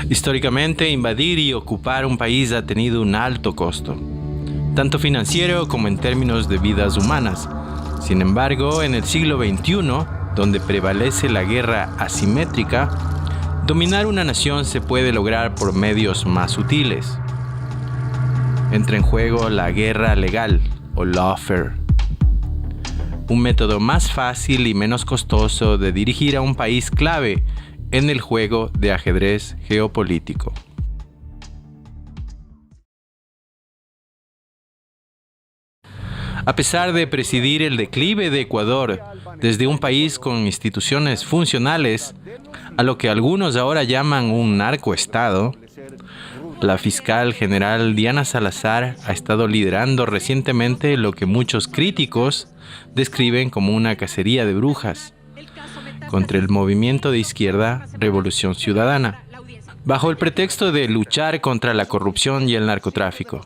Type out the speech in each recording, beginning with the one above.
Históricamente, invadir y ocupar un país ha tenido un alto costo, tanto financiero como en términos de vidas humanas. Sin embargo, en el siglo XXI, donde prevalece la guerra asimétrica, dominar una nación se puede lograr por medios más sutiles. Entra en juego la guerra legal o lawfare, un método más fácil y menos costoso de dirigir a un país clave en el juego de ajedrez geopolítico. A pesar de presidir el declive de Ecuador desde un país con instituciones funcionales a lo que algunos ahora llaman un narcoestado, la fiscal general Diana Salazar ha estado liderando recientemente lo que muchos críticos describen como una cacería de brujas contra el movimiento de izquierda Revolución Ciudadana, bajo el pretexto de luchar contra la corrupción y el narcotráfico.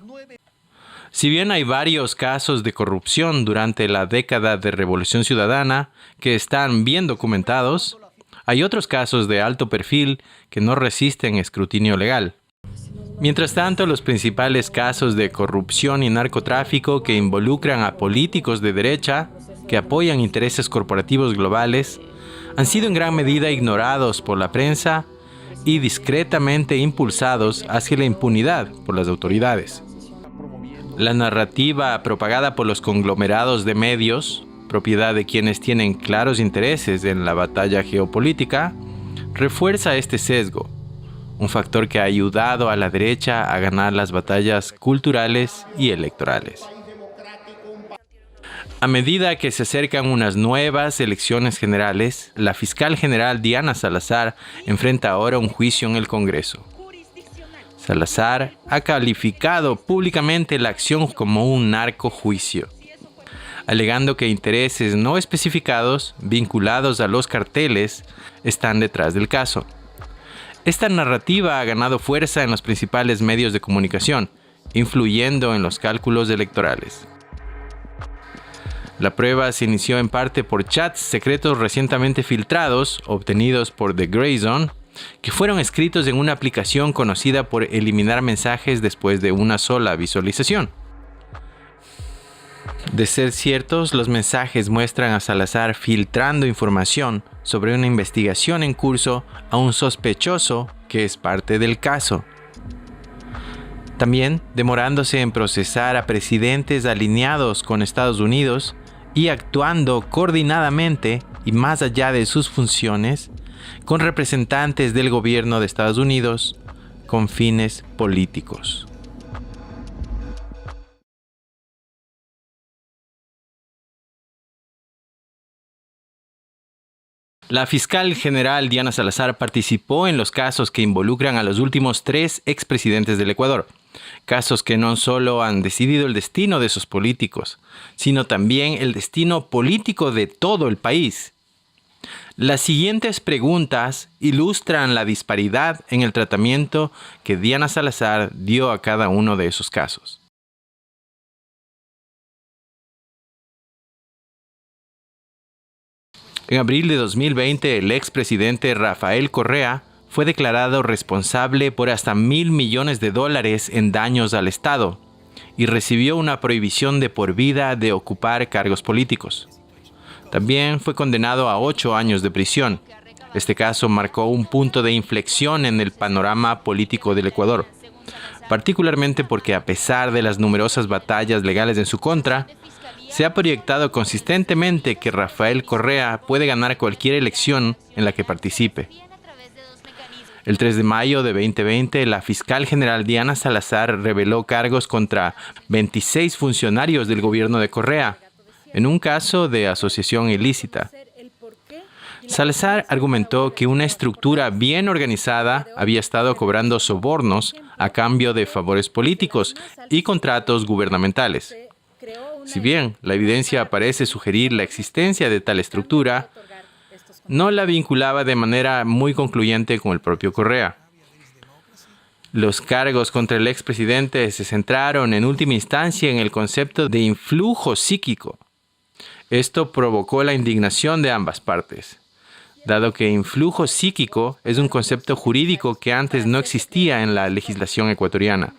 Si bien hay varios casos de corrupción durante la década de Revolución Ciudadana que están bien documentados, hay otros casos de alto perfil que no resisten escrutinio legal. Mientras tanto, los principales casos de corrupción y narcotráfico que involucran a políticos de derecha que apoyan intereses corporativos globales han sido en gran medida ignorados por la prensa y discretamente impulsados hacia la impunidad por las autoridades. La narrativa propagada por los conglomerados de medios, propiedad de quienes tienen claros intereses en la batalla geopolítica, refuerza este sesgo, un factor que ha ayudado a la derecha a ganar las batallas culturales y electorales. A medida que se acercan unas nuevas elecciones generales, la fiscal general Diana Salazar enfrenta ahora un juicio en el Congreso. Salazar ha calificado públicamente la acción como un narcojuicio, alegando que intereses no especificados vinculados a los carteles están detrás del caso. Esta narrativa ha ganado fuerza en los principales medios de comunicación, influyendo en los cálculos electorales. La prueba se inició en parte por chats secretos recientemente filtrados, obtenidos por The Grey Zone, que fueron escritos en una aplicación conocida por eliminar mensajes después de una sola visualización. De ser ciertos, los mensajes muestran a Salazar filtrando información sobre una investigación en curso a un sospechoso que es parte del caso. También demorándose en procesar a presidentes alineados con Estados Unidos y actuando coordinadamente y más allá de sus funciones con representantes del gobierno de Estados Unidos con fines políticos. La fiscal general Diana Salazar participó en los casos que involucran a los últimos 3 expresidentes del Ecuador. Casos que no solo han decidido el destino de esos políticos, sino también el destino político de todo el país. Las siguientes preguntas ilustran la disparidad en el tratamiento que Diana Salazar dio a cada uno de esos casos. En abril de 2020, el expresidente Rafael Correa fue declarado responsable por hasta $1.000 millones en daños al Estado y recibió una prohibición de por vida de ocupar cargos políticos. También fue condenado a 8 años de prisión. Este caso marcó un punto de inflexión en el panorama político del Ecuador, particularmente porque a pesar de las numerosas batallas legales en su contra, se ha proyectado consistentemente que Rafael Correa puede ganar cualquier elección en la que participe. El 3 de mayo de 2020, la fiscal general Diana Salazar reveló cargos contra 26 funcionarios del gobierno de Correa, en un caso de asociación ilícita. Salazar argumentó que una estructura bien organizada había estado cobrando sobornos a cambio de favores políticos y contratos gubernamentales. Si bien la evidencia parece sugerir la existencia de tal estructura, no la vinculaba de manera muy concluyente con el propio Correa. Los cargos contra el expresidente se centraron en última instancia en el concepto de influjo psíquico. Esto provocó la indignación de ambas partes. dado que influjo psíquico es un concepto jurídico que antes no existía en la legislación ecuatoriana.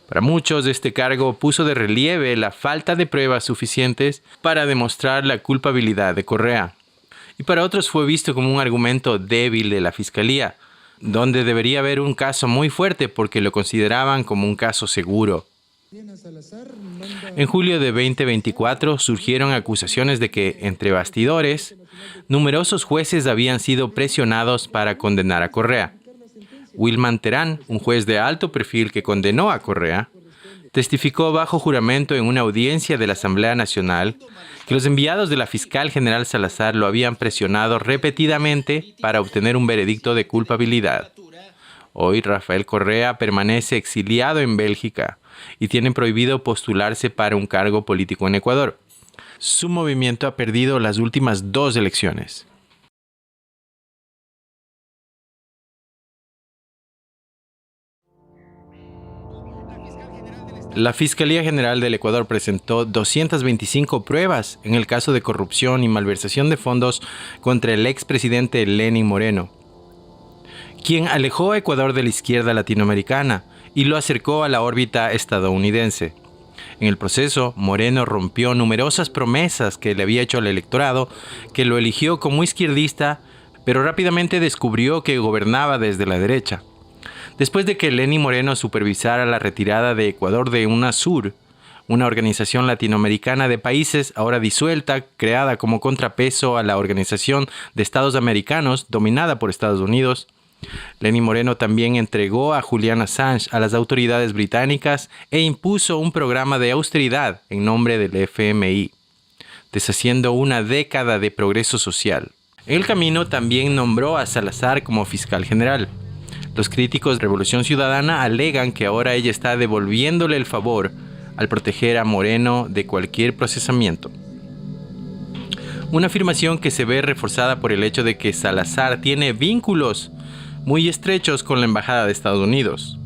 Para muchos, este cargo puso de relieve la falta de pruebas suficientes para demostrar la culpabilidad de Correa. Y para otros fue visto como un argumento débil de la Fiscalía, donde debería haber un caso muy fuerte porque lo consideraban como un caso seguro. En julio de 2024 surgieron acusaciones de que, entre bastidores, numerosos jueces habían sido presionados para condenar a Correa. Wilman Terán, un juez de alto perfil que condenó a Correa, testificó bajo juramento en una audiencia de la Asamblea Nacional que los enviados de la fiscal general Salazar lo habían presionado repetidamente para obtener un veredicto de culpabilidad. Hoy Rafael Correa permanece exiliado en Bélgica y tiene prohibido postularse para un cargo político en Ecuador. Su movimiento ha perdido las últimas 2 elecciones. La Fiscalía General del Ecuador presentó 225 pruebas en el caso de corrupción y malversación de fondos contra el expresidente Lenín Moreno, quien alejó a Ecuador de la izquierda latinoamericana y lo acercó a la órbita estadounidense. En el proceso, Moreno rompió numerosas promesas que le había hecho al electorado, que lo eligió como izquierdista, pero rápidamente descubrió que gobernaba desde la derecha. Después de que Lenín Moreno supervisara la retirada de Ecuador de UNASUR, una organización latinoamericana de países ahora disuelta, creada como contrapeso a la Organización de Estados Americanos, dominada por Estados Unidos, Lenín Moreno también entregó a Julian Assange a las autoridades británicas e impuso un programa de austeridad en nombre del FMI, deshaciendo una década de progreso social. En el camino también nombró a Salazar como fiscal general. Los críticos de Revolución Ciudadana alegan que ahora ella está devolviéndole el favor al proteger a Moreno de cualquier procesamiento. Una afirmación que se ve reforzada por el hecho de que Salazar tiene vínculos muy estrechos con la Embajada de Estados Unidos.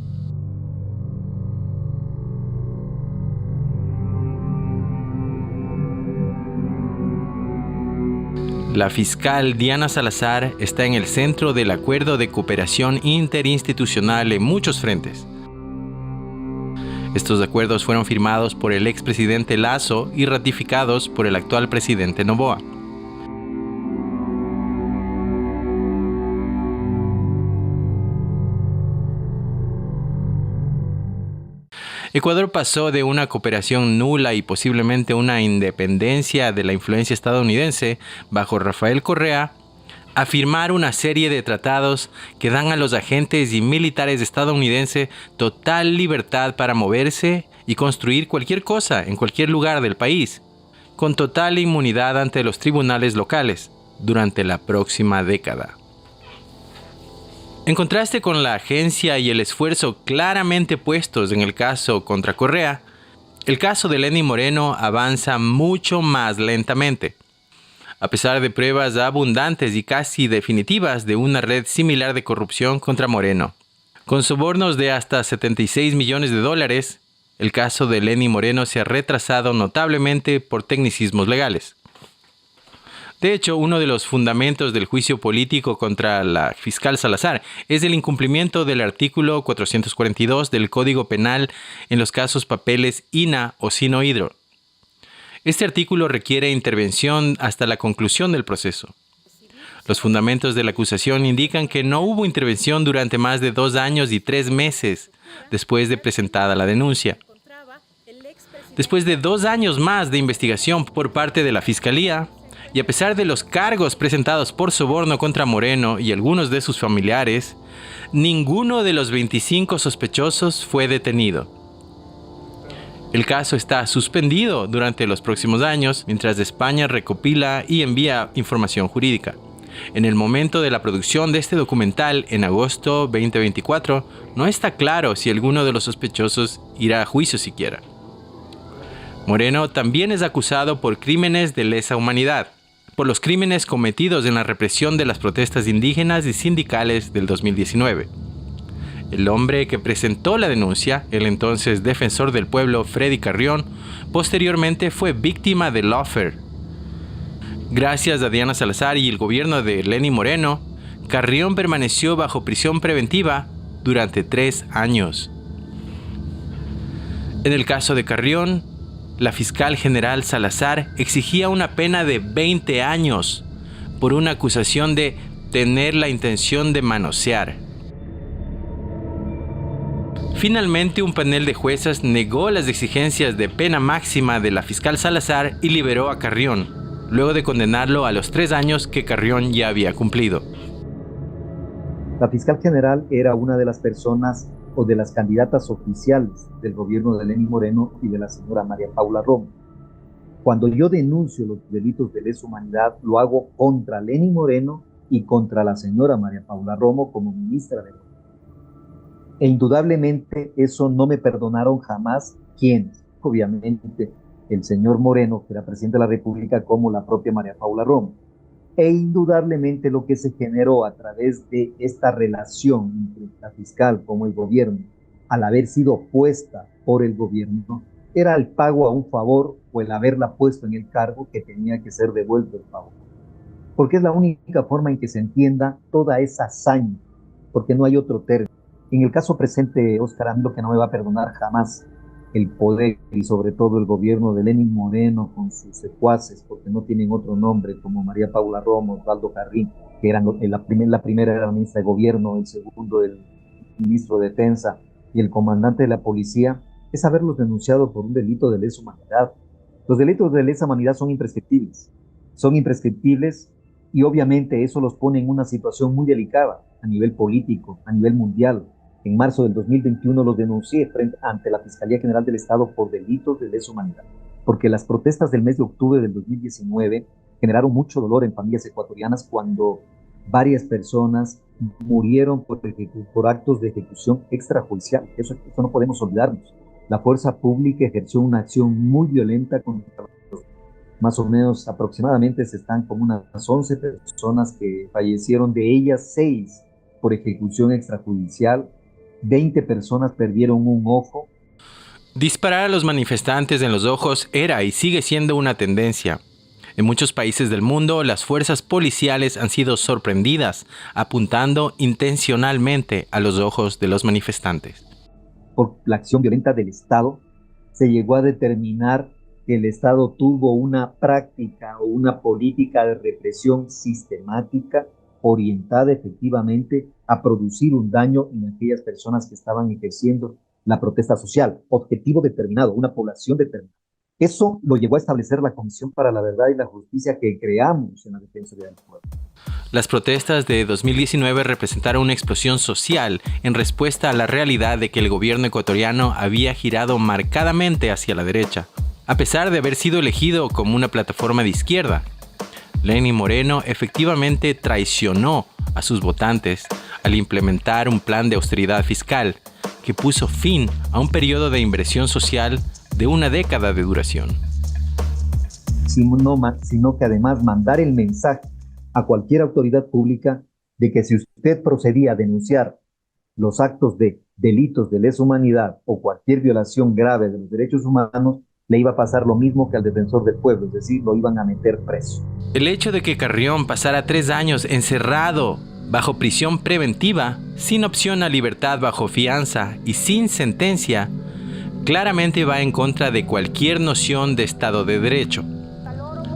La fiscal Diana Salazar está en el centro del acuerdo de cooperación interinstitucional en muchos frentes. Estos acuerdos fueron firmados por el expresidente Lasso y ratificados por el actual presidente Noboa. Ecuador pasó de una cooperación nula y posiblemente una independencia de la influencia estadounidense bajo Rafael Correa a firmar una serie de tratados que dan a los agentes y militares estadounidenses total libertad para moverse y construir cualquier cosa en cualquier lugar del país, con total inmunidad ante los tribunales locales durante la próxima década. En contraste con la agencia y el esfuerzo claramente puestos en el caso contra Correa, el caso de Lenín Moreno avanza mucho más lentamente. A pesar de pruebas abundantes y casi definitivas de una red similar de corrupción contra Moreno. Con sobornos de hasta $76 millones, el caso de Lenín Moreno se ha retrasado notablemente por tecnicismos legales. De hecho, uno de los fundamentos del juicio político contra la fiscal Salazar es el incumplimiento del artículo 442 del Código Penal en los casos papeles INA o Sino Hydro. Este artículo requiere intervención hasta la conclusión del proceso. Los fundamentos de la acusación indican que no hubo intervención durante más de 2 años y 3 meses después de presentada la denuncia. Después de 2 años más de investigación por parte de la Fiscalía, y a pesar de los cargos presentados por soborno contra Moreno y algunos de sus familiares, ninguno de los 25 sospechosos fue detenido. El caso está suspendido durante los próximos años mientras España recopila y envía información jurídica. En el momento de la producción de este documental, en agosto 2024, no está claro si alguno de los sospechosos irá a juicio siquiera. Moreno también es acusado por crímenes de lesa humanidad, por los crímenes cometidos en la represión de las protestas indígenas y sindicales del 2019. El hombre que presentó la denuncia, el entonces defensor del pueblo Freddy Carrión, posteriormente fue víctima de lawfare. Gracias a Diana Salazar y el gobierno de Lenín Moreno, Carrión permaneció bajo prisión preventiva durante 3 años. En el caso de Carrión, la fiscal general Salazar exigía una pena de 20 años por una acusación de tener la intención de manosear. Finalmente, un panel de juezas negó las exigencias de pena máxima de la fiscal Salazar y liberó a Carrión, luego de condenarlo a los 3 años que Carrión ya había cumplido. La fiscal general era una de las personas o de las candidatas oficiales del gobierno de Lenín Moreno y de la señora María Paula Romo. Cuando yo denuncio los delitos de lesa humanidad, lo hago contra Lenín Moreno y contra la señora María Paula Romo como ministra de Gobierno. E indudablemente eso no me perdonaron jamás quienes, obviamente el señor Moreno, que era presidente de la República, como la propia María Paula Romo. E indudablemente lo que se generó a través de esta relación entre la fiscal como el gobierno, al haber sido puesta por el gobierno, era el pago a un favor o el haberla puesto en el cargo que tenía que ser devuelto el favor. Porque es la única forma en que se entienda toda esa hazaña, porque no hay otro término. En el caso presente, Óscar, a mí lo que no me va a perdonar jamás el poder y sobre todo el gobierno de Lenín Moreno con sus secuaces, porque no tienen otro nombre, como María Paula Romo, Osvaldo Carrín, que eran la primera era la ministra de Gobierno, el segundo el ministro de Defensa y el comandante de la policía, es haberlos denunciado por un delito de lesa humanidad. Los delitos de lesa humanidad son imprescriptibles y obviamente eso los pone en una situación muy delicada a nivel político, a nivel mundial. En marzo del 2021 los denuncié ante la Fiscalía General del Estado por delitos de lesa humanidad, porque las protestas del mes de octubre del 2019 generaron mucho dolor en familias ecuatorianas cuando varias personas murieron por actos de ejecución extrajudicial. Eso no podemos olvidarnos. La fuerza pública ejerció una acción muy violenta contra los, más o menos aproximadamente se están como unas 11 personas que fallecieron, de ellas 6 por ejecución extrajudicial. 20 personas perdieron un ojo. Disparar a los manifestantes en los ojos era y sigue siendo una tendencia. En muchos países del mundo, las fuerzas policiales han sido sorprendidas apuntando intencionalmente a los ojos de los manifestantes. Por la acción violenta del Estado, se llegó a determinar que el Estado tuvo una práctica o una política de represión sistemática orientada efectivamente a producir un daño en aquellas personas que estaban ejerciendo la protesta social, objetivo determinado, una población determinada. Eso lo llevó a establecer la Comisión para la Verdad y la Justicia que creamos en la Defensoría del Pueblo. Las protestas de 2019 representaron una explosión social en respuesta a la realidad de que el gobierno ecuatoriano había girado marcadamente hacia la derecha, a pesar de haber sido elegido como una plataforma de izquierda. Lenín Moreno efectivamente traicionó a sus votantes al implementar un plan de austeridad fiscal que puso fin a un periodo de inversión social de una década de duración. Sino que además mandar el mensaje a cualquier autoridad pública de que si usted procedía a denunciar los actos de delitos de lesa humanidad o cualquier violación grave de los derechos humanos, le iba a pasar lo mismo que al defensor del pueblo, es decir, lo iban a meter preso. El hecho de que Carrión pasara 3 años encerrado bajo prisión preventiva, sin opción a libertad bajo fianza y sin sentencia, claramente va en contra de cualquier noción de Estado de Derecho.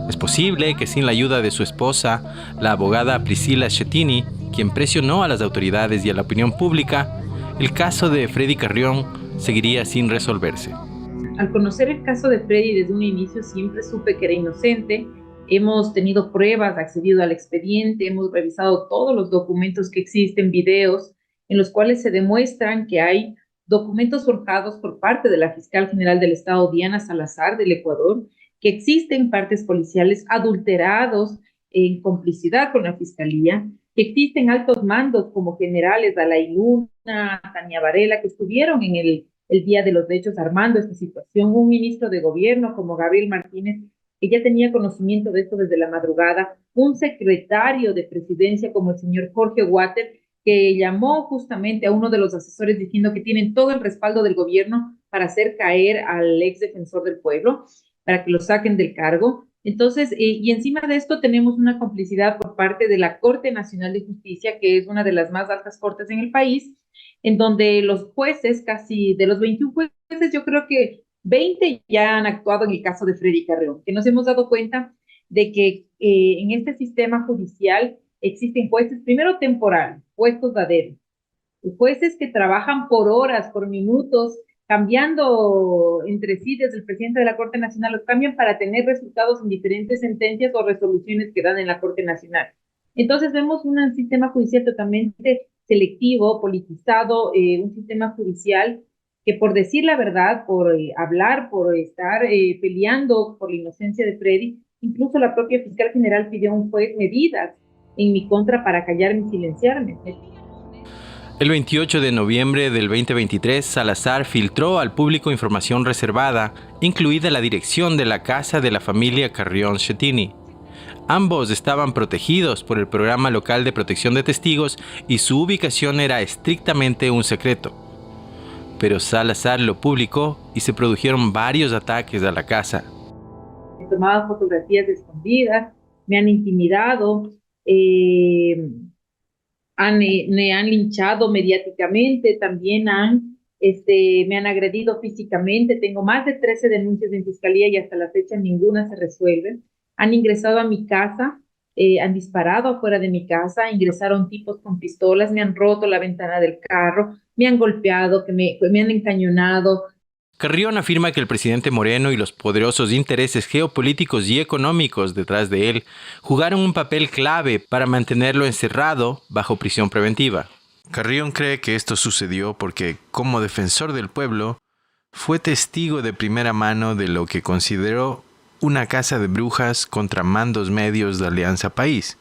Es posible que sin la ayuda de su esposa, la abogada Priscila Schettini, quien presionó a las autoridades y a la opinión pública, el caso de Freddy Carrión seguiría sin resolverse. Al conocer el caso de Freddy desde un inicio siempre supe que era inocente. Hemos tenido pruebas, accedido al expediente, hemos revisado todos los documentos que existen, videos, en los cuales se demuestran que hay documentos forjados por parte de la Fiscal General del Estado, Diana Salazar, del Ecuador, que existen partes policiales adulterados en complicidad con la Fiscalía, que existen altos mandos como generales Dalai Luna, Tania Varela, que estuvieron en el día de los hechos armando esta situación, un ministro de gobierno como Gabriel Martínez, que ya tenía conocimiento de esto desde la madrugada, un secretario de presidencia como el señor Jorge Water, que llamó justamente a uno de los asesores diciendo que tienen todo el respaldo del gobierno para hacer caer al ex defensor del pueblo, para que lo saquen del cargo. Entonces, y encima de esto tenemos una complicidad por parte de la Corte Nacional de Justicia, que es una de las más altas cortes en el país, en donde los jueces, casi de los 21 jueces, yo creo que 20 ya han actuado en el caso de Freddy Carrión, que nos hemos dado cuenta de que en este sistema judicial existen jueces, primero temporales, puestos a dedo, jueces que trabajan por horas, por minutos, cambiando entre sí desde el presidente de la Corte Nacional, los cambian para tener resultados en diferentes sentencias o resoluciones que dan en la Corte Nacional. Entonces vemos un sistema judicial totalmente selectivo, politizado, un sistema judicial que por decir la verdad, por hablar, por estar peleando por la inocencia de Freddy, incluso la propia fiscal general pidió a un juez medidas en mi contra para callarme y silenciarme. El 28 de noviembre del 2023, Salazar filtró al público información reservada, incluida la dirección de la casa de la familia Carrión Schettini. Ambos estaban protegidos por el Programa Local de Protección de Testigos y su ubicación era estrictamente un secreto. Pero Salazar lo publicó y se produjeron varios ataques a la casa. Me tomaban fotografías escondidas, me han intimidado, me han linchado mediáticamente, también me han agredido físicamente. Tengo más de 13 denuncias en fiscalía y hasta la fecha ninguna se resuelve. Han ingresado a mi casa, han disparado afuera de mi casa, ingresaron tipos con pistolas, me han roto la ventana del carro, me han golpeado, me han encañonado. Carrión afirma que el presidente Moreno y los poderosos intereses geopolíticos y económicos detrás de él jugaron un papel clave para mantenerlo encerrado bajo prisión preventiva. Carrión cree que esto sucedió porque, como defensor del pueblo, fue testigo de primera mano de lo que consideró una caza de brujas contra mandos medios de Alianza País.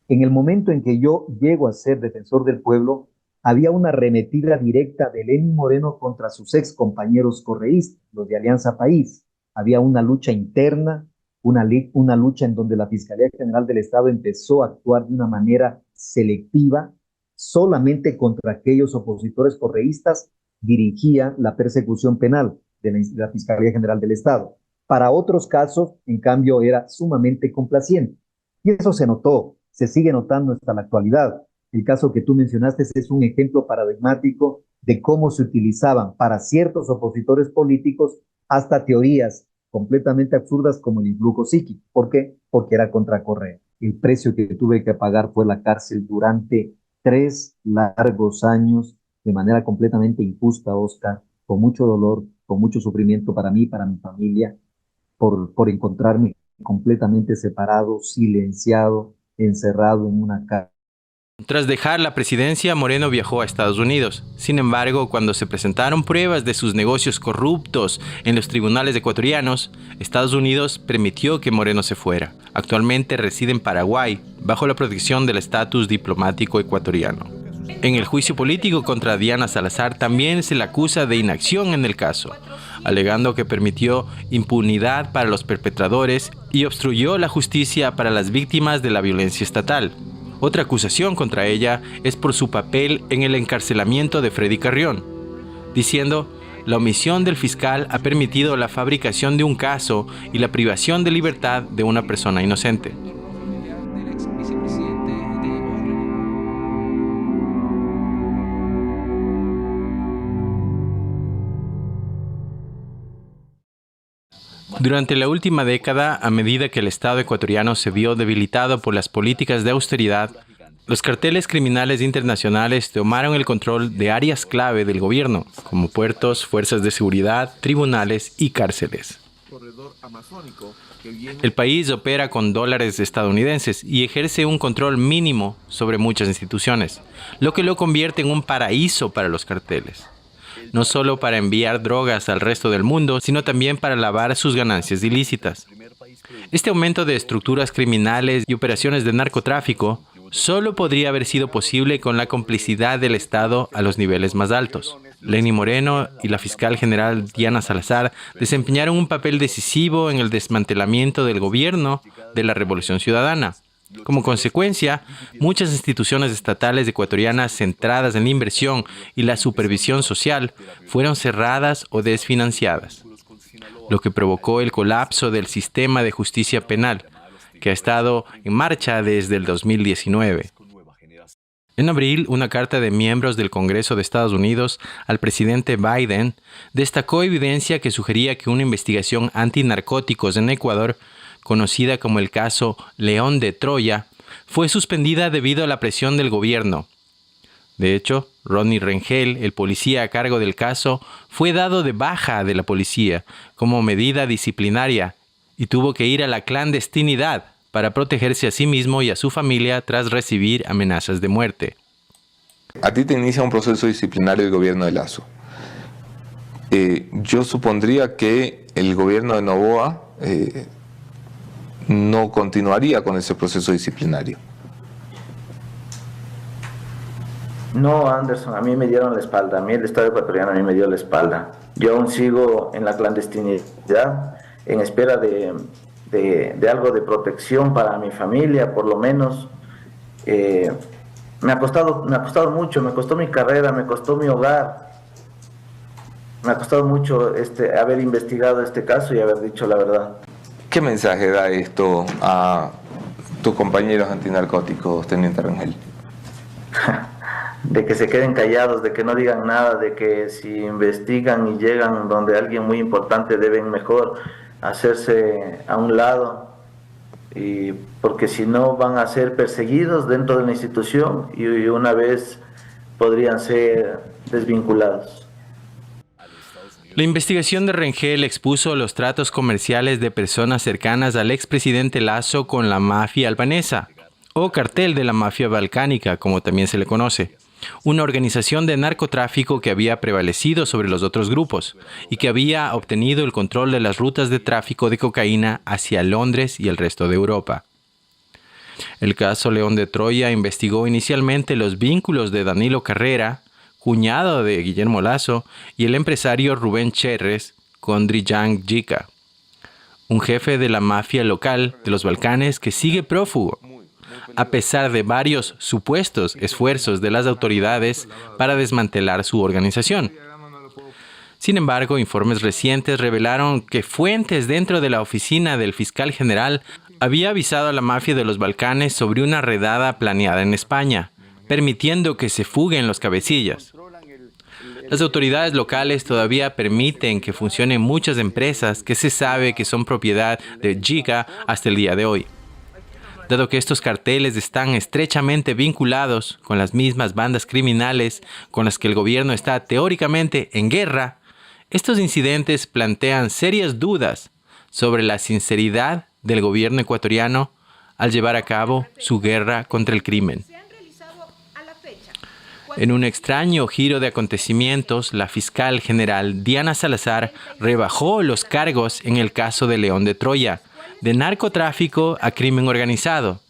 En el momento en que yo llego a ser defensor del pueblo, había una arremetida directa de Lenín Moreno contra sus ex compañeros correístas, los de Alianza País. Había una lucha interna, una lucha en donde la Fiscalía General del Estado empezó a actuar de una manera selectiva, solamente contra aquellos opositores correístas dirigía la persecución penal de la Fiscalía General del Estado. Para otros casos, en cambio, era sumamente complaciente. Y eso se notó, se sigue notando hasta la actualidad. El caso que tú mencionaste es un ejemplo paradigmático de cómo se utilizaban para ciertos opositores políticos hasta teorías completamente absurdas como el influjo psíquico. ¿Por qué? Porque era contra Correa. El precio que tuve que pagar fue la cárcel durante 3 largos años de manera completamente injusta, Oscar, con mucho dolor, con mucho sufrimiento para mí y para mi familia, por encontrarme completamente separado, silenciado, encerrado en una cárcel. Tras dejar la presidencia, Moreno viajó a Estados Unidos. Sin embargo, cuando se presentaron pruebas de sus negocios corruptos en los tribunales ecuatorianos, Estados Unidos permitió que Moreno se fuera. Actualmente reside en Paraguay, bajo la protección del estatus diplomático ecuatoriano. En el juicio político contra Diana Salazar también se le acusa de inacción en el caso, alegando que permitió impunidad para los perpetradores y obstruyó la justicia para las víctimas de la violencia estatal. Otra acusación contra ella es por su papel en el encarcelamiento de Freddy Carrión, diciendo: la omisión del fiscal ha permitido la fabricación de un caso y la privación de libertad de una persona inocente. Durante la última década, a medida que el Estado ecuatoriano se vio debilitado por las políticas de austeridad, los carteles criminales internacionales tomaron el control de áreas clave del gobierno, como puertos, fuerzas de seguridad, tribunales y cárceles. El país opera con dólares estadounidenses y ejerce un control mínimo sobre muchas instituciones, lo que lo convierte en un paraíso para los carteles. No solo para enviar drogas al resto del mundo, sino también para lavar sus ganancias ilícitas. Este aumento de estructuras criminales y operaciones de narcotráfico solo podría haber sido posible con la complicidad del Estado a los niveles más altos. Lenín Moreno y la fiscal general Diana Salazar desempeñaron un papel decisivo en el desmantelamiento del gobierno de la Revolución Ciudadana. Como consecuencia, muchas instituciones estatales ecuatorianas centradas en la inversión y la supervisión social fueron cerradas o desfinanciadas. lo que provocó el colapso del sistema de justicia penal, que ha estado en marcha desde el 2019. En abril, una carta de miembros del Congreso de Estados Unidos al presidente Biden destacó evidencia que sugería que una investigación antinarcóticos en Ecuador, conocida como el caso León de Troya, fue suspendida debido a la presión del gobierno. De hecho, Ronnie Rengel, el policía a cargo del caso, fue dado de baja de la policía como medida disciplinaria y tuvo que ir a la clandestinidad para protegerse a sí mismo y a su familia tras recibir amenazas de muerte. A ti te inicia un proceso disciplinario del gobierno de Lasso. Yo supondría que el gobierno de Noboa no continuaría con ese proceso disciplinario. No, Anderson, a mí me dieron la espalda, a mí el Estado ecuatoriano a mí me dio la espalda. Yo aún sigo en la clandestinidad, en espera de algo de protección para mi familia, por lo menos. Me ha costado mucho, me costó mi carrera, me costó mi hogar. Me ha costado mucho haber investigado este caso y haber dicho la verdad. ¿Qué mensaje da esto a tus compañeros antinarcóticos, teniente Rengel? De que se queden callados, de que no digan nada, de que si investigan y llegan donde alguien muy importante deben mejor hacerse a un lado, y porque si no van a ser perseguidos dentro de la institución y una vez podrían ser desvinculados. La investigación de Rengel expuso los tratos comerciales de personas cercanas al expresidente Lasso con la mafia albanesa, o cartel de la mafia balcánica, como también se le conoce, una organización de narcotráfico que había prevalecido sobre los otros grupos y que había obtenido el control de las rutas de tráfico de cocaína hacia Londres y el resto de Europa. El caso León de Troya investigó inicialmente los vínculos de Danilo Carrera, cuñado de Guillermo Lasso, y el empresario Rubén Cherres con Drijan Jica, un jefe de la mafia local de los Balcanes que sigue prófugo, a pesar de varios supuestos esfuerzos de las autoridades para desmantelar su organización. Sin embargo, informes recientes revelaron que fuentes dentro de la oficina del fiscal general había avisado a la mafia de los Balcanes sobre una redada planeada en España, permitiendo que se fuguen los cabecillas. Las autoridades locales todavía permiten que funcionen muchas empresas que se sabe que son propiedad de Jica hasta el día de hoy. Dado que estos carteles están estrechamente vinculados con las mismas bandas criminales con las que el gobierno está teóricamente en guerra, estos incidentes plantean serias dudas sobre la sinceridad del gobierno ecuatoriano al llevar a cabo su guerra contra el crimen. En un extraño giro de acontecimientos, la fiscal general Diana Salazar rebajó los cargos en el caso de León de Troya, de narcotráfico a crimen organizado,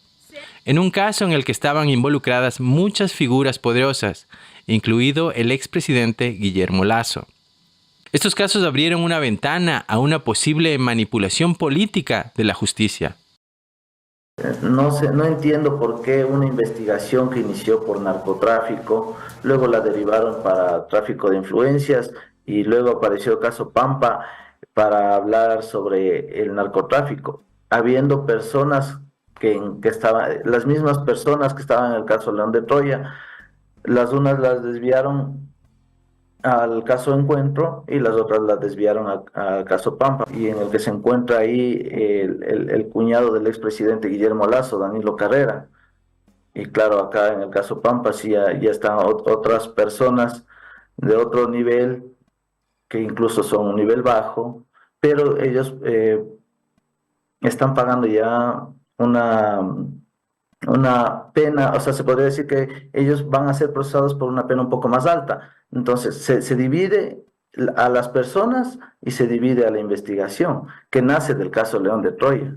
en un caso en el que estaban involucradas muchas figuras poderosas, incluido el expresidente Guillermo Lasso. Estos casos abrieron una ventana a una posible manipulación política de la justicia. No entiendo por qué una investigación que inició por narcotráfico, luego la derivaron para tráfico de influencias y luego apareció el caso Pampa para hablar sobre el narcotráfico, habiendo personas que estaban, las mismas personas que estaban en el caso León de Troya, las unas las desviaron al caso Encuentro y las otras las desviaron al caso Pampa, y en el que se encuentra ahí el cuñado del expresidente Guillermo Lasso, Danilo Carrera. Y claro, acá en el caso Pampa sí ya están otras personas de otro nivel, que incluso son un nivel bajo, pero ellos están pagando ya una pena, o sea, se podría decir que ellos van a ser procesados por una pena un poco más alta. Entonces, se divide a las personas y se divide a la investigación, que nace del caso León de Troya.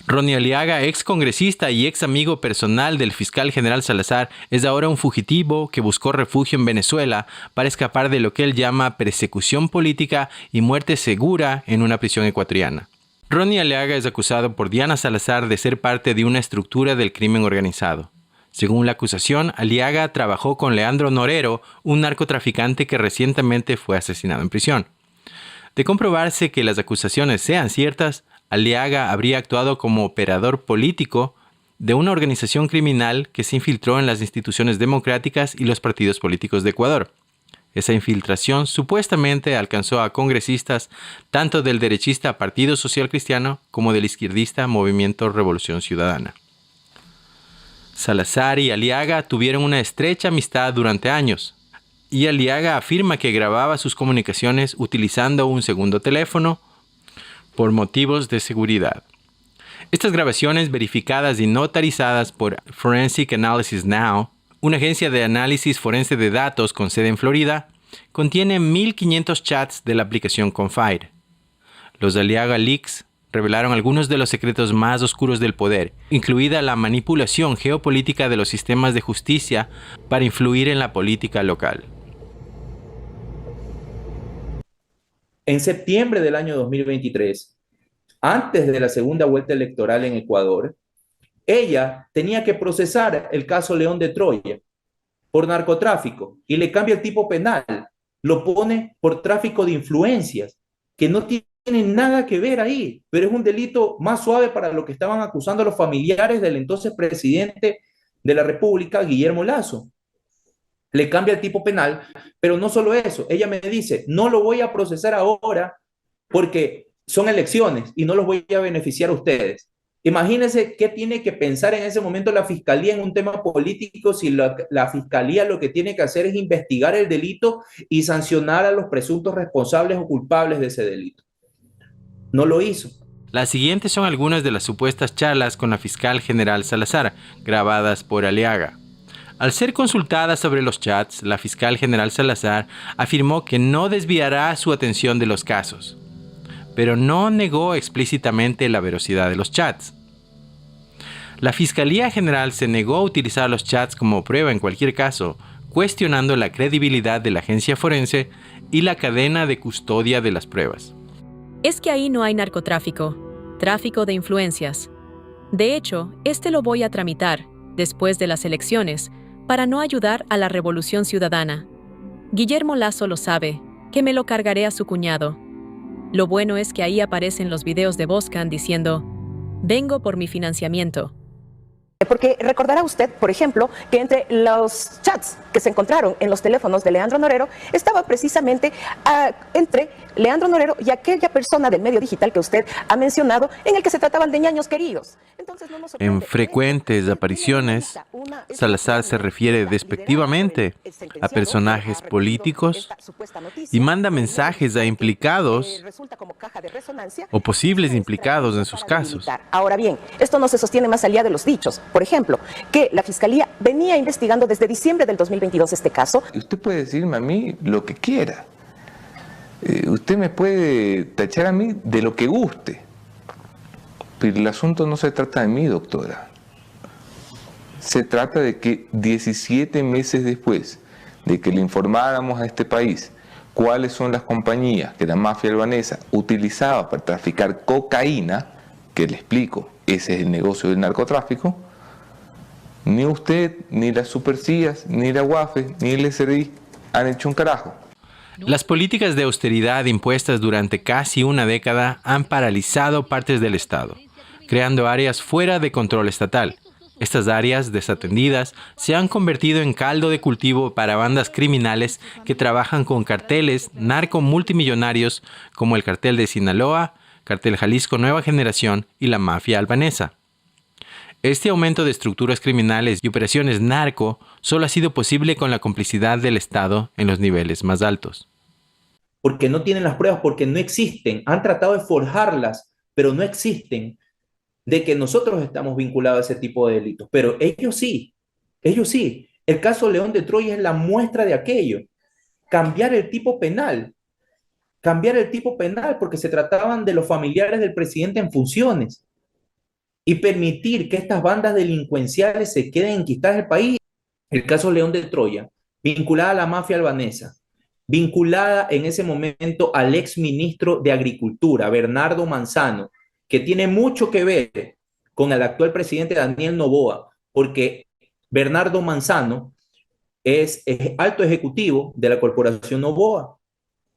Ronnie Aliaga, ex congresista y ex amigo personal del fiscal general Salazar, es ahora un fugitivo que buscó refugio en Venezuela para escapar de lo que él llama persecución política y muerte segura en una prisión ecuatoriana. Ronnie Aliaga es acusado por Diana Salazar de ser parte de una estructura del crimen organizado. Según la acusación, Aliaga trabajó con Leandro Norero, un narcotraficante que recientemente fue asesinado en prisión. De comprobarse que las acusaciones sean ciertas, Aliaga habría actuado como operador político de una organización criminal que se infiltró en las instituciones democráticas y los partidos políticos de Ecuador. Esa infiltración supuestamente alcanzó a congresistas tanto del derechista Partido Social Cristiano como del izquierdista Movimiento Revolución Ciudadana. Salazar y Aliaga tuvieron una estrecha amistad durante años, y Aliaga afirma que grababa sus comunicaciones utilizando un segundo teléfono por motivos de seguridad. Estas grabaciones, verificadas y notarizadas por Forensic Analysis Now, una agencia de análisis forense de datos con sede en Florida, contienen 1.500 chats de la aplicación Confide. Los Aliaga Leaks revelaron algunos de los secretos más oscuros del poder, incluida la manipulación geopolítica de los sistemas de justicia para influir en la política local. En septiembre del año 2023, antes de la segunda vuelta electoral en Ecuador, ella tenía que procesar el caso León de Troya por narcotráfico y le cambia el tipo penal, lo pone por tráfico de influencias, que no tiene nada que ver ahí, pero es un delito más suave para lo que estaban acusando los familiares del entonces presidente de la República, Guillermo Lasso. Le cambia el tipo penal, pero no solo eso, ella me dice, no lo voy a procesar ahora porque son elecciones y no los voy a beneficiar a ustedes. Imagínense qué tiene que pensar en ese momento la fiscalía en un tema político si la fiscalía lo que tiene que hacer es investigar el delito y sancionar a los presuntos responsables o culpables de ese delito. No lo hizo. Las siguientes son algunas de las supuestas charlas con la fiscal general Salazar, grabadas por Aliaga. Al ser consultada sobre los chats, la fiscal general Salazar afirmó que no desviará su atención de los casos, pero no negó explícitamente la veracidad de los chats. La Fiscalía General se negó a utilizar los chats como prueba en cualquier caso, cuestionando la credibilidad de la agencia forense y la cadena de custodia de las pruebas. Es que ahí no hay narcotráfico, tráfico de influencias. De hecho, lo voy a tramitar, después de las elecciones, para no ayudar a la revolución ciudadana. Guillermo Lasso lo sabe, que me lo cargaré a su cuñado. Lo bueno es que ahí aparecen los videos de Boscan diciendo, vengo por mi financiamiento. Porque recordará usted, por ejemplo, que entre los chats que se encontraron en los teléfonos de Leandro Norero estaba precisamente entre Leandro Norero y aquella persona del medio digital que usted ha mencionado, en el que se trataban de ñaños queridos. Entonces, en frecuentes apariciones, Salazar se refiere despectivamente a personajes políticos y manda mensajes a implicados o posibles implicados en sus casos. Ahora bien, esto no se sostiene más allá de los dichos. Por ejemplo, que la Fiscalía venía investigando desde diciembre del 2022 este caso. Usted puede decirme a mí lo que quiera. Usted me puede tachar a mí de lo que guste. Pero el asunto no se trata de mí, doctora. Se trata de que 17 meses después de que le informáramos a este país cuáles son las compañías que la mafia albanesa utilizaba para traficar cocaína, que le explico, ese es el negocio del narcotráfico, ni usted, ni las Supercías, ni la UAFE, ni el SRI han hecho un carajo. Las políticas de austeridad impuestas durante casi una década han paralizado partes del Estado, creando áreas fuera de control estatal. Estas áreas desatendidas se han convertido en caldo de cultivo para bandas criminales que trabajan con carteles narco-multimillonarios como el Cartel de Sinaloa, Cartel Jalisco Nueva Generación y la mafia albanesa. Este aumento de estructuras criminales y operaciones narco solo ha sido posible con la complicidad del Estado en los niveles más altos. Porque no tienen las pruebas, porque no existen. Han tratado de forjarlas, pero no existen, de que nosotros estamos vinculados a ese tipo de delitos. Pero ellos sí, ellos sí. El caso León de Troya es la muestra de aquello. Cambiar el tipo penal porque se trataban de los familiares del presidente en funciones y permitir que estas bandas delincuenciales se queden enquistadas del país. El caso León de Troya, vinculada a la mafia albanesa, vinculada en ese momento al ex ministro de Agricultura, Bernardo Manzano, que tiene mucho que ver con el actual presidente Daniel Noboa, porque Bernardo Manzano es alto ejecutivo de la corporación Novoa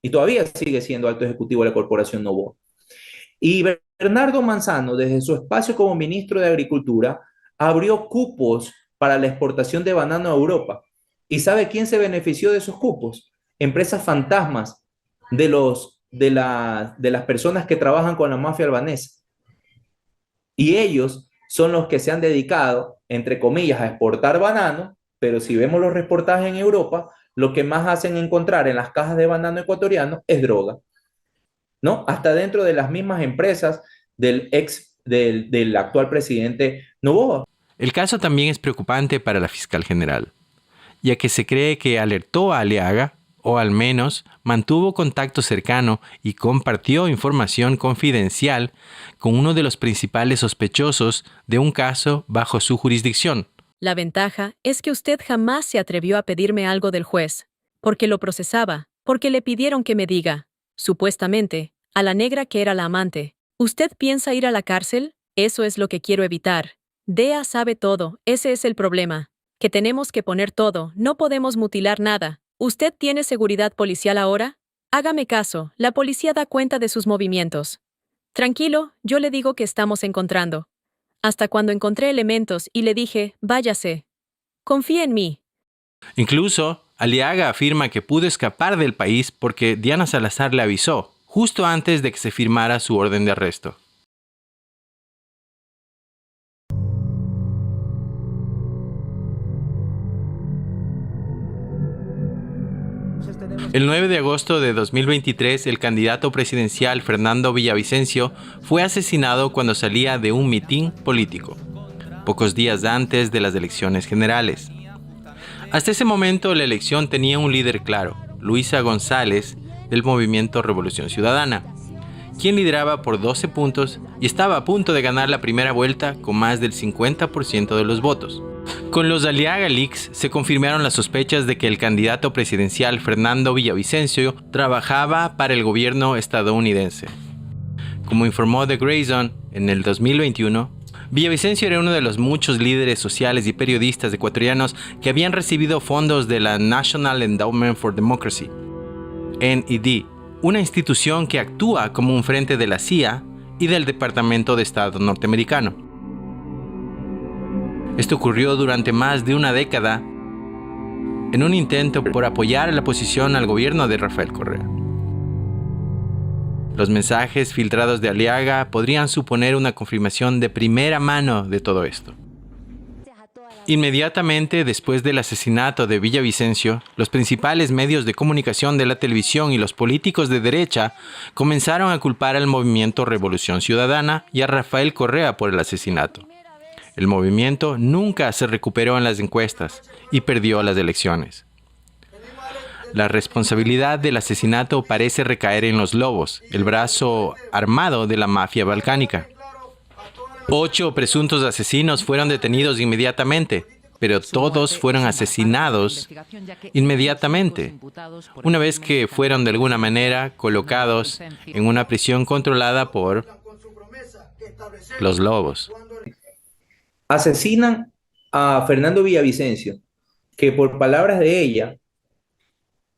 y todavía sigue siendo alto ejecutivo de la corporación Novoa. Y Bernardo Manzano, desde su espacio como ministro de Agricultura, abrió cupos para la exportación de banano a Europa. ¿Y sabe quién se benefició de esos cupos? Empresas fantasmas de las personas que trabajan con la mafia albanesa. Y ellos son los que se han dedicado, entre comillas, a exportar banano, pero si vemos los reportajes en Europa, lo que más hacen encontrar en las cajas de banano ecuatoriano es droga, ¿no? Hasta dentro de las mismas empresas del actual presidente Noboa. El caso también es preocupante para la fiscal general, ya que se cree que alertó a Aliaga, o al menos mantuvo contacto cercano y compartió información confidencial con uno de los principales sospechosos de un caso bajo su jurisdicción. La ventaja es que usted jamás se atrevió a pedirme algo del juez, porque lo procesaba, porque le pidieron que me diga, supuestamente, a la negra que era la amante. ¿Usted piensa ir a la cárcel? Eso es lo que quiero evitar. DEA sabe todo, ese es el problema. Que tenemos que poner todo, no podemos mutilar nada. ¿Usted tiene seguridad policial ahora? Hágame caso, la policía da cuenta de sus movimientos. Tranquilo, yo le digo que estamos encontrando. Hasta cuando encontré elementos y le dije, váyase. Confía en mí. Incluso, Aliaga afirma que pudo escapar del país porque Diana Salazar le avisó, justo antes de que se firmara su orden de arresto. El 9 de agosto de 2023, el candidato presidencial Fernando Villavicencio fue asesinado cuando salía de un mitin político, pocos días antes de las elecciones generales. Hasta ese momento, la elección tenía un líder claro, Luisa González, del movimiento Revolución Ciudadana, quien lideraba por 12 puntos y estaba a punto de ganar la primera vuelta con más del 50% de los votos. Con los Aliaga Leaks se confirmaron las sospechas de que el candidato presidencial Fernando Villavicencio trabajaba para el gobierno estadounidense. Como informó The Grayson en el 2021, Villavicencio era uno de los muchos líderes sociales y periodistas ecuatorianos que habían recibido fondos de la National Endowment for Democracy, NED, una institución que actúa como un frente de la CIA y del Departamento de Estado norteamericano. Esto ocurrió durante más de una década en un intento por apoyar la oposición al gobierno de Rafael Correa. Los mensajes filtrados de Aliaga podrían suponer una confirmación de primera mano de todo esto. Inmediatamente después del asesinato de Villavicencio, los principales medios de comunicación de la televisión y los políticos de derecha comenzaron a culpar al movimiento Revolución Ciudadana y a Rafael Correa por el asesinato. El movimiento nunca se recuperó en las encuestas y perdió las elecciones. La responsabilidad del asesinato parece recaer en los Lobos, el brazo armado de la mafia balcánica. 8 presuntos asesinos fueron detenidos inmediatamente, pero todos fueron asesinados inmediatamente, una vez que fueron de alguna manera colocados en una prisión controlada por los Lobos. Asesinan a Fernando Villavicencio, que por palabras de ella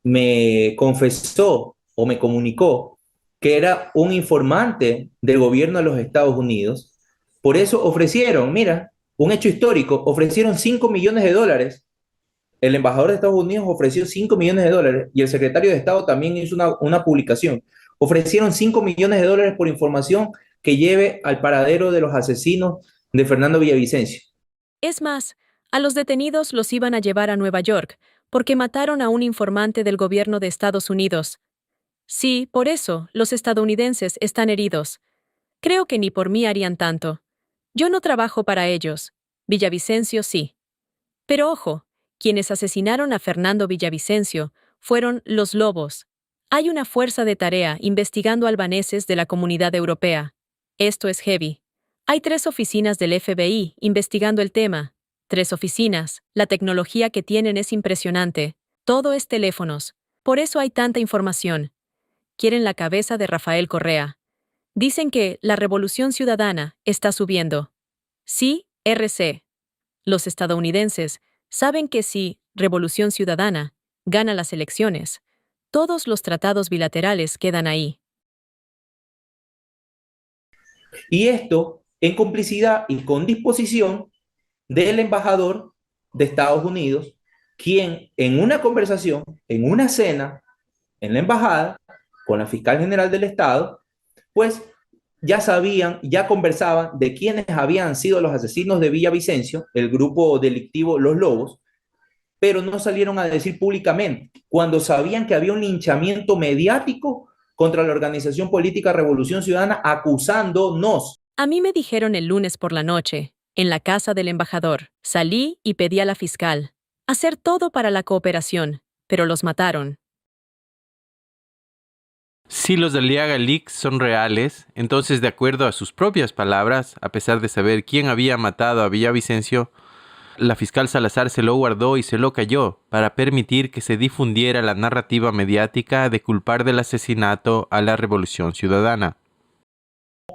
me confesó o me comunicó que era un informante del gobierno de los Estados Unidos. Por eso ofrecieron, mira, un hecho histórico, ofrecieron $5 millones. El embajador de Estados Unidos ofreció $5 millones y el secretario de Estado también hizo una publicación. Ofrecieron $5 millones por información que lleve al paradero de los asesinos de Fernando Villavicencio. Es más, a los detenidos los iban a llevar a Nueva York, porque mataron a un informante del gobierno de Estados Unidos. Sí, por eso, los estadounidenses están heridos. Creo que ni por mí harían tanto. Yo no trabajo para ellos. Villavicencio sí. Pero ojo, quienes asesinaron a Fernando Villavicencio fueron los Lobos. Hay una fuerza de tarea investigando albaneses de la Comunidad Europea. Esto es heavy. Hay 3 oficinas del FBI investigando el tema. 3 oficinas. La tecnología que tienen es impresionante. Todo es teléfonos. Por eso hay tanta información. Quieren la cabeza de Rafael Correa. Dicen que la Revolución Ciudadana está subiendo. Sí, RC. Los estadounidenses saben que si Revolución Ciudadana gana las elecciones, todos los tratados bilaterales quedan ahí. Y esto en complicidad y con disposición del embajador de Estados Unidos, quien en una conversación, en una cena, en la embajada, con la fiscal general del Estado, pues ya sabían, ya conversaban de quiénes habían sido los asesinos de Villavicencio, el grupo delictivo Los Lobos, pero no salieron a decir públicamente, cuando sabían que había un linchamiento mediático contra la organización política Revolución Ciudadana acusándonos. A mí me dijeron el lunes por la noche, en la casa del embajador. Salí y pedí a la fiscal hacer todo para la cooperación, pero los mataron. Si los Aliaga Leaks son reales, entonces, de acuerdo a sus propias palabras, a pesar de saber quién había matado a Villavicencio, la fiscal Salazar se lo guardó y se lo calló para permitir que se difundiera la narrativa mediática de culpar del asesinato a la Revolución Ciudadana.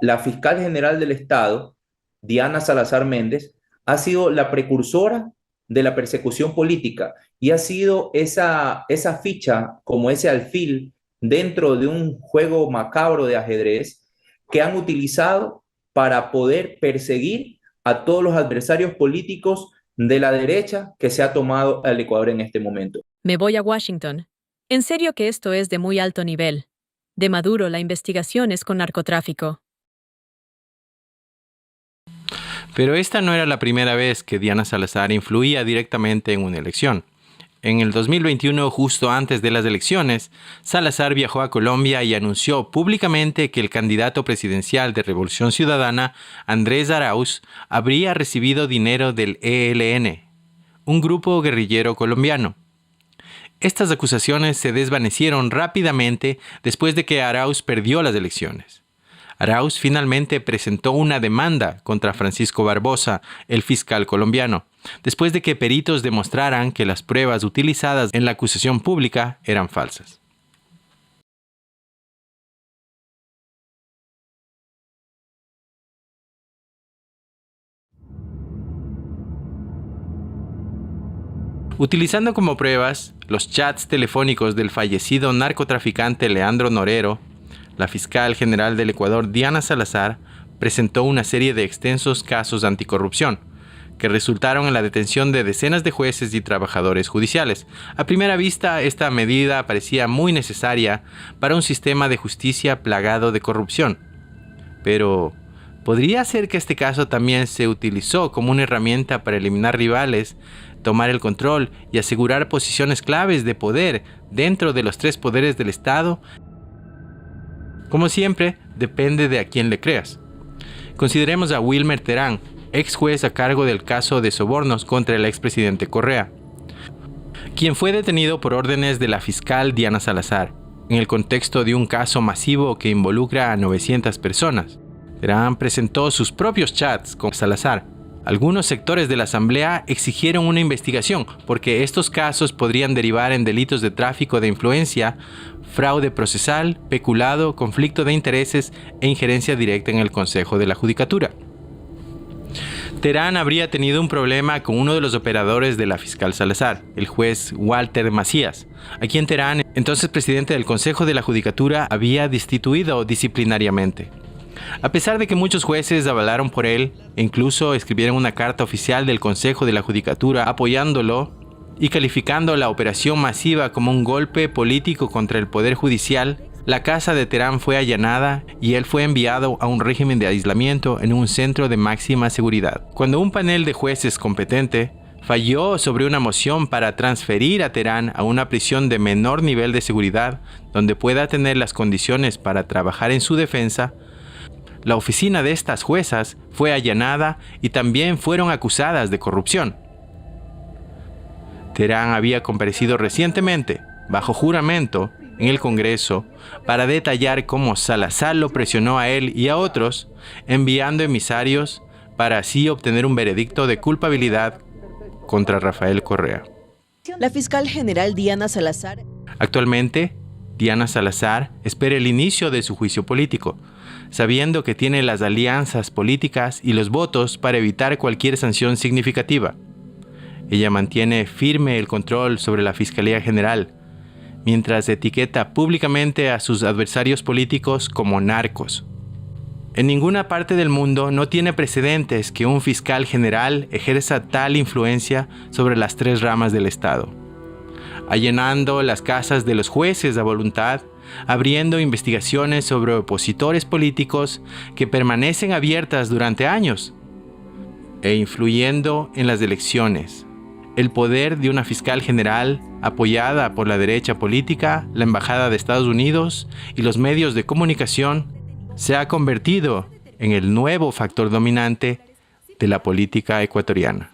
La fiscal general del Estado, Diana Salazar Méndez, ha sido la precursora de la persecución política y ha sido esa ficha, como ese alfil dentro de un juego macabro de ajedrez que han utilizado para poder perseguir a todos los adversarios políticos de la derecha que se ha tomado al Ecuador en este momento. Me voy a Washington. En serio que esto es de muy alto nivel. De Maduro la investigación es con narcotráfico. Pero esta no era la primera vez que Diana Salazar influía directamente en una elección. En el 2021, justo antes de las elecciones, Salazar viajó a Colombia y anunció públicamente que el candidato presidencial de Revolución Ciudadana, Andrés Arauz, habría recibido dinero del ELN, un grupo guerrillero colombiano. Estas acusaciones se desvanecieron rápidamente después de que Arauz perdió las elecciones. Arauz finalmente presentó una demanda contra Francisco Barbosa, el fiscal colombiano, después de que peritos demostraran que las pruebas utilizadas en la acusación pública eran falsas. Utilizando como pruebas los chats telefónicos del fallecido narcotraficante Leandro Norero, la fiscal general del Ecuador, Diana Salazar, presentó una serie de extensos casos anticorrupción, que resultaron en la detención de decenas de jueces y trabajadores judiciales. A primera vista, esta medida parecía muy necesaria para un sistema de justicia plagado de corrupción. Pero, ¿podría ser que este caso también se utilizó como una herramienta para eliminar rivales, tomar el control y asegurar posiciones claves de poder dentro de los tres poderes del Estado? Como siempre, depende de a quién le creas. Consideremos a Wilmer Terán, ex juez a cargo del caso de sobornos contra el expresidente Correa, quien fue detenido por órdenes de la fiscal Diana Salazar, en el contexto de un caso masivo que involucra a 900 personas. Terán presentó sus propios chats con Salazar. Algunos sectores de la Asamblea exigieron una investigación porque estos casos podrían derivar en delitos de tráfico de influencia, fraude procesal, peculado, conflicto de intereses e injerencia directa en el Consejo de la Judicatura. Terán habría tenido un problema con uno de los operadores de la fiscal Salazar, el juez Walter Macías, a quien Terán, entonces presidente del Consejo de la Judicatura, había destituido disciplinariamente. A pesar de que muchos jueces avalaron por él e incluso escribieron una carta oficial del Consejo de la Judicatura apoyándolo y calificando la operación masiva como un golpe político contra el Poder Judicial, la casa de Terán fue allanada y él fue enviado a un régimen de aislamiento en un centro de máxima seguridad. Cuando un panel de jueces competente falló sobre una moción para transferir a Terán a una prisión de menor nivel de seguridad, donde pueda tener las condiciones para trabajar en su defensa, la oficina de estas juezas fue allanada y también fueron acusadas de corrupción. Terán había comparecido recientemente, bajo juramento, en el Congreso, para detallar cómo Salazar lo presionó a él y a otros, enviando emisarios para así obtener un veredicto de culpabilidad contra Rafael Correa. La fiscal general Diana Salazar. Actualmente, Diana Salazar espera el inicio de su juicio político. sabiendo que tiene las alianzas políticas y los votos para evitar cualquier sanción significativa. Ella mantiene firme el control sobre la Fiscalía General, mientras etiqueta públicamente a sus adversarios políticos como narcos. En ninguna parte del mundo no tiene precedentes que un fiscal general ejerza tal influencia sobre las tres ramas del Estado, allanando las casas de los jueces a voluntad, abriendo investigaciones sobre opositores políticos que permanecen abiertas durante años, e influyendo en las elecciones. El poder de una fiscal general, apoyada por la derecha política, la Embajada de Estados Unidos y los medios de comunicación, se ha convertido en el nuevo factor dominante de la política ecuatoriana.